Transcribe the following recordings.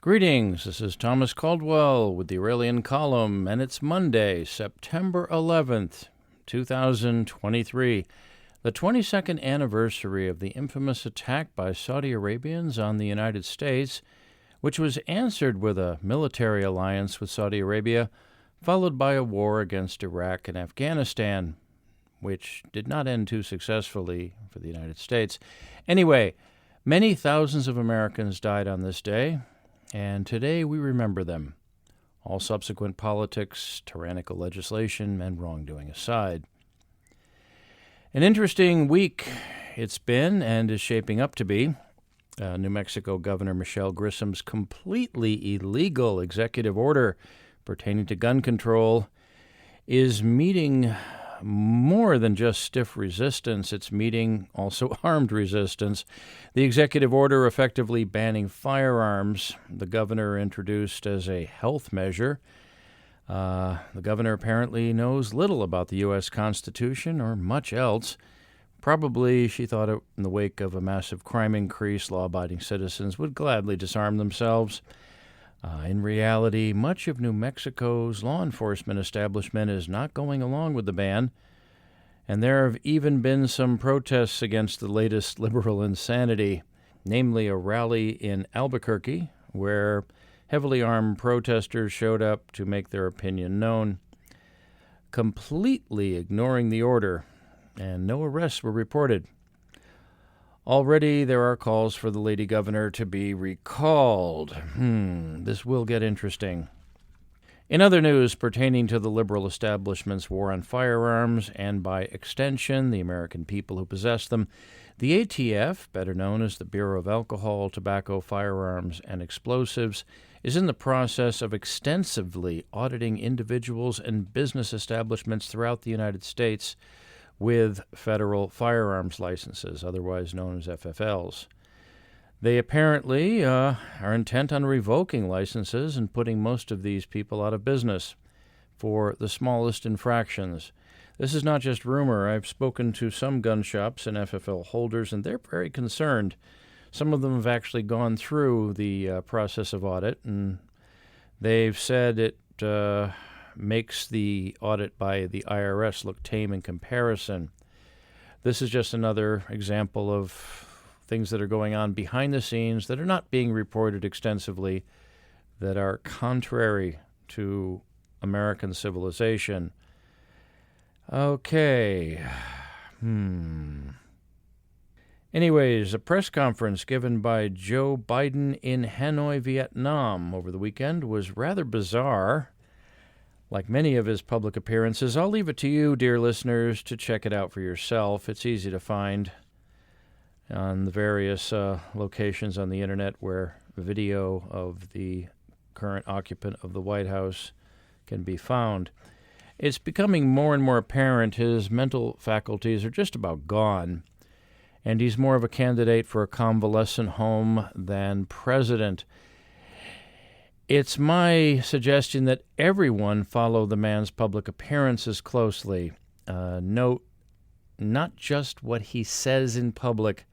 Greetings, this is Thomas Caldwell with the Aurelian Column, and it's Monday, September 11th, 2023, the 22nd anniversary of the infamous attack by Saudi Arabians on the United States, which was answered with a military alliance with Saudi Arabia, followed by a war against Iraq and Afghanistan, which did not end too successfully for the United States. Anyway, many thousands of Americans died on this day, and today we remember them, all subsequent politics, tyrannical legislation, and wrongdoing aside. An interesting week it's been and is shaping up to be. New Mexico Governor Michelle Grissom's completely illegal executive order pertaining to gun control is meeting more than just stiff resistance. It's meeting also armed resistance. The executive order effectively banning firearms, the governor introduced as a health measure. The governor apparently knows little about the U.S. Constitution or much else. Probably she thought it, in the wake of a massive crime increase, law-abiding citizens would gladly disarm themselves. In reality, much of New Mexico's law enforcement establishment is not going along with the ban, and there have even been some protests against the latest liberal insanity, namely a rally in Albuquerque, where heavily armed protesters showed up to make their opinion known, completely ignoring the order, and no arrests were reported. Already there are calls for the lady governor to be recalled. This will get interesting. In other news pertaining to the liberal establishment's war on firearms, and by extension, the American people who possess them, the ATF, better known as the Bureau of Alcohol, Tobacco, Firearms, and Explosives, is in the process of extensively auditing individuals and business establishments throughout the United States with federal firearms licenses, otherwise known as FFLs. They apparently are intent on revoking licenses and putting most of these people out of business for the smallest infractions. This is not just rumor. I've spoken to some gun shops and FFL holders, and they're very concerned. Some of them have actually gone through the process of audit, and they've said it makes the audit by the IRS look tame in comparison. This is just another example of things that are going on behind the scenes that are not being reported extensively, that are contrary to American civilization. Okay. Anyways, a press conference given by Joe Biden in Hanoi, Vietnam over the weekend was rather bizarre. Like many of his public appearances, I'll leave it to you, dear listeners, to check it out for yourself. It's easy to find on the various locations on the internet where video of the current occupant of the White House can be found. It's becoming more and more apparent his mental faculties are just about gone, and he's more of a candidate for a convalescent home than president. It's my suggestion that everyone follow the man's public appearances closely. Note not just what he says in public,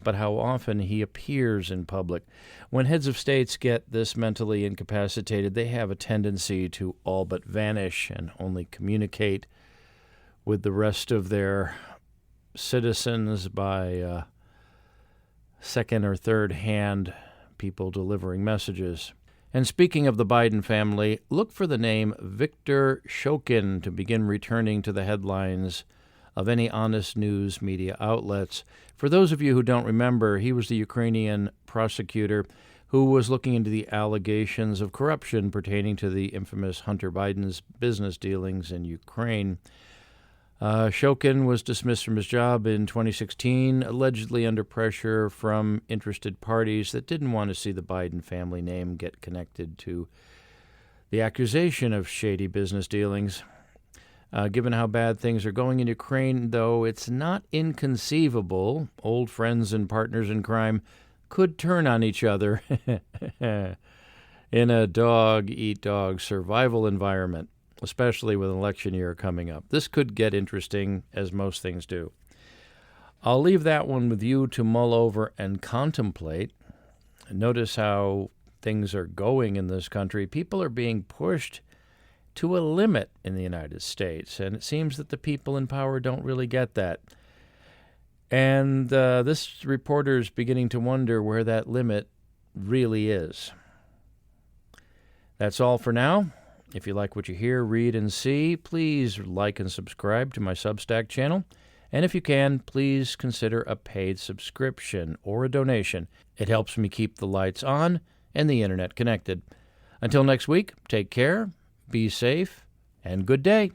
but how often he appears in public. When heads of states get this mentally incapacitated, they have a tendency to all but vanish and only communicate with the rest of their citizens by second or third hand people delivering messages. And speaking of the Biden family, look for the name Viktor Shokin to begin returning to the headlines of any honest news media outlets. For those of you who don't remember, he was the Ukrainian prosecutor who was looking into the allegations of corruption pertaining to the infamous Hunter Biden's business dealings in Ukraine. Shokin was dismissed from his job in 2016, allegedly under pressure from interested parties that didn't want to see the Biden family name get connected to the accusation of shady business dealings. Given how bad things are going in Ukraine, though, it's not inconceivable old friends and partners in crime could turn on each other in a dog-eat-dog survival environment, especially with an election year coming up. This could get interesting, as most things do. I'll leave that one with you to mull over and contemplate. Notice how things are going in this country, people are being pushed to a limit in the United States, and it seems that the people in power don't really get that. And this reporter's beginning to wonder where that limit really is. That's all for now. If you like what you hear, read, and see, please like and subscribe to my Substack channel. And if you can, please consider a paid subscription or a donation. It helps me keep the lights on and the internet connected. Until next week, take care, be safe, and good day.